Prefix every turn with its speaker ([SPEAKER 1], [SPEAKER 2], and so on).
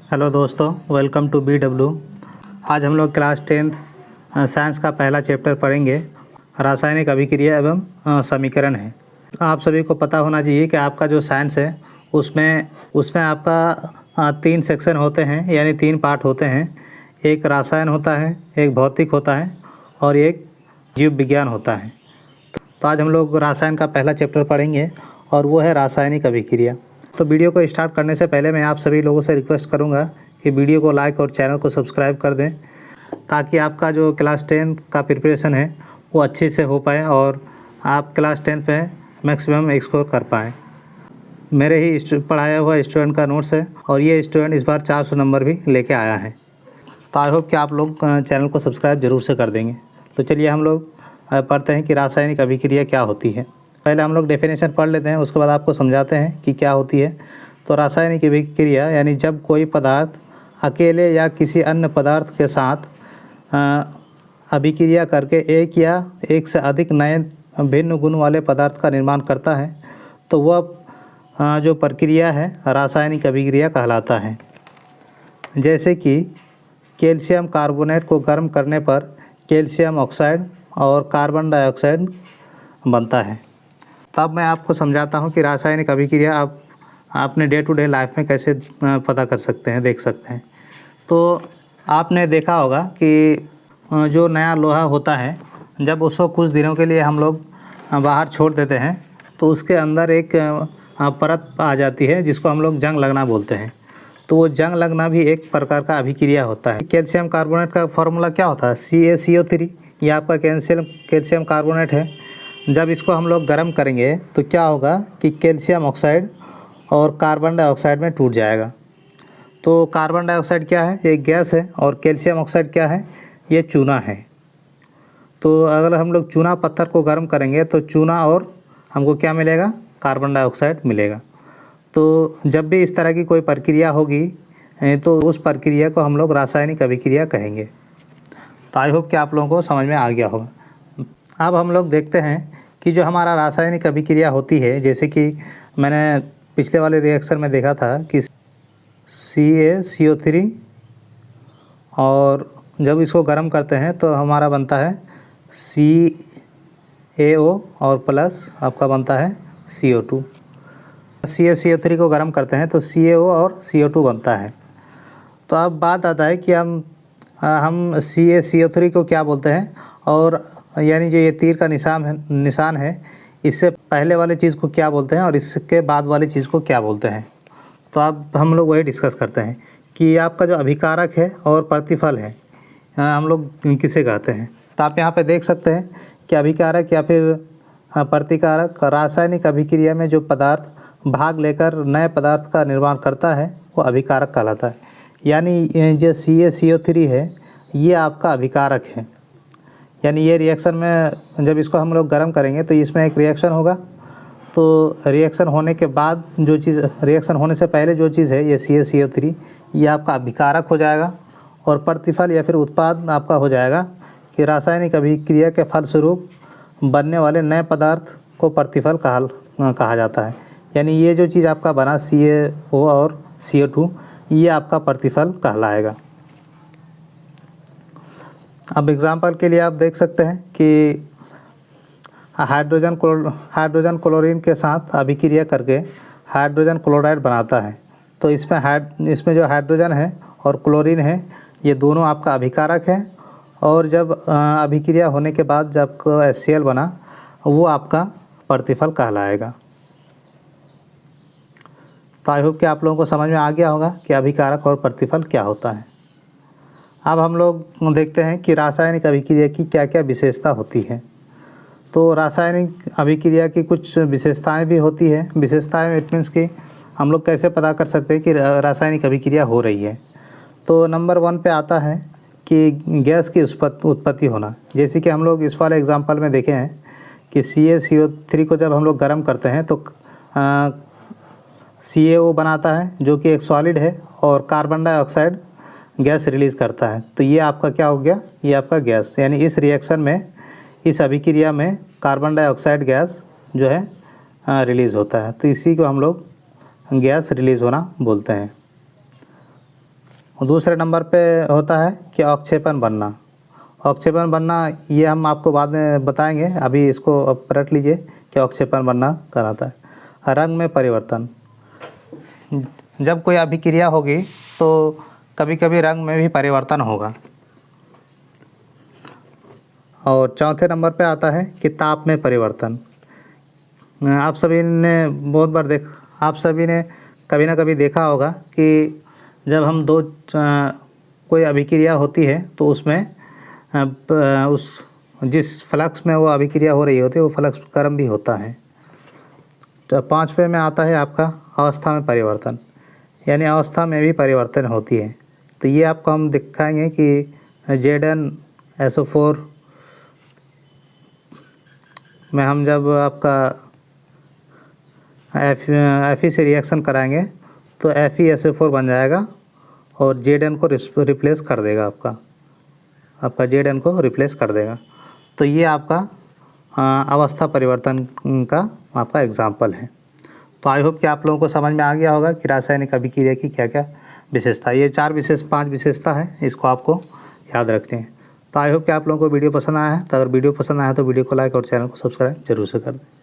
[SPEAKER 1] Hello दोस्तों, welcome to BW। आज हम लोग क्लास 10th साइंस का पहला चैप्टर पढ़ेंगे। रासायनिक अभिक्रिया एवं समीकरण है। आप सभी को पता होना चाहिए कि आपका जो साइंस है उसमें आपका 3 सेक्शन होते हैं, यानी 3 पार्ट होते हैं। एक रसायन होता है, एक भौतिक होता है और एक जीव विज्ञान होता है। तो आज हम लोग रसायन का पहला चैप्टर पढ़ेंगे और वो है रासायनिक अभिक्रिया। तो वीडियो को स्टार्ट करने से पहले मैं आप सभी लोगों से रिक्वेस्ट करूंगा कि वीडियो को लाइक और चैनल को सब्सक्राइब कर दें, ताकि आपका जो क्लास 10 का प्रिपरेशन है वो अच्छे से हो पाए और आप क्लास 10 पे मैक्सिमम स्कोर कर पाएँ। मेरे ही पढ़ाया हुआ स्टूडेंट का नोट्स है और ये स्टूडेंट इस बार 400 नंबर भी लेके आया है। तो आई होप कि आप लोग चैनल को सब्सक्राइब ज़रूर से कर देंगे। तो चलिए हम लोग पढ़ते हैं कि रासायनिक अभिक्रिया क्या होती है। पहले हम लोग डेफिनेशन पढ़ लेते हैं, उसके बाद आपको समझाते हैं कि क्या होती है। तो रासायनिक अभिक्रिया यानी जब कोई पदार्थ अकेले या किसी अन्य पदार्थ के साथ अभिक्रिया करके एक या एक से अधिक नए भिन्न गुण वाले पदार्थ का निर्माण करता है, तो वह जो प्रक्रिया है रासायनिक अभिक्रिया कहलाता है। जैसे कि कैल्शियम कार्बोनेट को गर्म करने पर कैल्शियम ऑक्साइड और कार्बन डाइऑक्साइड बनता है। तब मैं आपको समझाता हूँ कि रासायनिक अभिक्रिया आप अपने डे टू डे लाइफ में कैसे पता कर सकते हैं, देख सकते हैं। तो आपने देखा होगा कि जो नया लोहा होता है, जब उसको कुछ दिनों के लिए हम लोग बाहर छोड़ देते हैं तो उसके अंदर एक परत आ जाती है जिसको हम लोग जंग लगना बोलते हैं। तो वो जंग लगना भी एक प्रकार का अभिक्रिया होता है। कैल्शियम कार्बोनेट का फॉर्मूला क्या होता है? CaCO3। ये आपका कैल्शियम कार्बोनेट है। जब इसको हम लोग गर्म करेंगे तो क्या होगा कि कैल्शियम ऑक्साइड और कार्बन डाइऑक्साइड में टूट जाएगा। तो कार्बन डाइऑक्साइड क्या है? एक गैस है। और कैल्शियम ऑक्साइड क्या है? ये चूना है। तो अगर हम लोग चूना पत्थर को गर्म करेंगे तो चूना और हमको क्या मिलेगा? कार्बन डाइऑक्साइड मिलेगा। तो जब भी इस तरह की कोई प्रक्रिया होगी तो उस प्रक्रिया को हम लोग रासायनिक अभिक्रिया कहेंगे। तो आई होप कि आप लोगों को समझ में आ गया होगा। अब हम लोग देखते हैं कि जो हमारा रासायनिक अभिक्रिया होती है, जैसे कि मैंने पिछले वाले रिएक्शन में देखा था कि CaCO3 और जब इसको गर्म करते हैं तो हमारा बनता है CaO और प्लस आपका बनता है CO2। CaCO3 को गर्म करते हैं तो CaO और CO2 बनता है। तो अब बात आता है कि हम CaCO3 को क्या बोलते हैं, और यानी जो ये तीर का निशान है इससे पहले वाले चीज़ को क्या बोलते हैं और इसके बाद वाली चीज़ को क्या बोलते हैं। तो अब हम लोग वही डिस्कस करते हैं कि आपका जो अभिकारक है और प्रतिफल है हम लोग किसे कहते हैं। तो आप यहाँ पे देख सकते हैं कि अभिकारक या फिर प्रतिकारक रासायनिक अभिक्रिया में जो पदार्थ भाग लेकर नए पदार्थ का निर्माण करता है वो अभिकारक कहलाता है। यानी जो CaCO3 है ये आपका अभिकारक है। यानी ये रिएक्शन में जब इसको हम लोग गर्म करेंगे तो इसमें एक रिएक्शन होगा। तो रिएक्शन होने के बाद जो चीज़, रिएक्शन होने से पहले जो चीज़ है ये CaCO3 ये आपका अभिकारक हो जाएगा। और प्रतिफल या फिर उत्पाद आपका हो जाएगा कि रासायनिक अभिक्रिया के फलस्वरूप बनने वाले नए पदार्थ को प्रतिफल कहा जाता है। यानी ये जो चीज़ आपका बना CaO और CO2 ये आपका प्रतिफल कहलाएगा। अब एग्जांपल के लिए आप देख सकते हैं कि हाइड्रोजन क्लोरीन के साथ अभिक्रिया करके हाइड्रोजन क्लोराइड बनाता है। तो इसमें जो हाइड्रोजन है और क्लोरीन है ये दोनों आपका अभिकारक है। और जब अभिक्रिया होने के बाद जब HCl बना वो आपका प्रतिफल कहलाएगा। तो आई होप कि आप लोगों को समझ में आ गया होगा कि अभिकारक और प्रतिफल क्या होता है। अब हम लोग देखते हैं कि रासायनिक अभिक्रिया की क्या क्या विशेषता होती है। तो रासायनिक अभिक्रिया की कुछ विशेषताएं भी होती है। विशेषताएं इट मीन्स कि हम लोग कैसे पता कर सकते हैं कि रासायनिक अभिक्रिया हो रही है। तो नंबर 1 पे आता है कि गैस की उत्पत्ति होना। जैसे कि हम लोग इस वाले एग्जांपल में देखे हैं कि CaCO3 को जब हम लोग गर्म करते हैं तो CaO बनाता है जो कि एक सॉलिड है और कार्बन डाइऑक्साइड गैस रिलीज़ करता है। तो ये आपका क्या हो गया? ये आपका गैस। यानी इस रिएक्शन में, इस अभिक्रिया में कार्बन डाइऑक्साइड गैस जो है रिलीज़ होता है। तो इसी को हम लोग गैस रिलीज़ होना बोलते हैं। दूसरे नंबर पे होता है कि अवक्षेपण बनना। अवक्षेपण बनना ये हम आपको बाद में बताएंगे, अभी इसको अब रट लीजिए कि अवक्षेपण बनना कहलाता है। रंग में परिवर्तन, जब कोई अभिक्रिया होगी तो कभी कभी रंग में भी परिवर्तन होगा। और चौथे नंबर पे आता है कि ताप में परिवर्तन। आप सभी ने बहुत बार आप सभी ने कभी ना कभी देखा होगा कि जब हम कोई अभिक्रिया होती है तो उसमें उस जिस फ्लक्स में वो अभिक्रिया हो रही होती है वो फ्लक्स गर्म भी होता है। तो पाँचवें में आता है आपका अवस्था में परिवर्तन, यानी अवस्था में भी परिवर्तन होती है। तो ये आपको हम दिखाएंगे कि ZnSO4 में हम जब आपका Fe से रिएक्शन कराएंगे तो FeSO4 बन जाएगा और Zn को रिप्लेस कर देगा, आपका Zn को रिप्लेस कर देगा। तो ये आपका अवस्था परिवर्तन का आपका एग्जाम्पल है। तो आई होप कि आप लोगों को समझ में आ गया होगा कि रासायनिक अभिक्रिया की क्या क्या विशेषता, ये 5 विशेषता है, इसको आपको याद रखनी है। तो आई होप कि आप लोगों को वीडियो पसंद आया है। तो अगर वीडियो पसंद आया तो वीडियो को लाइक और चैनल को सब्सक्राइब जरूर से कर दें।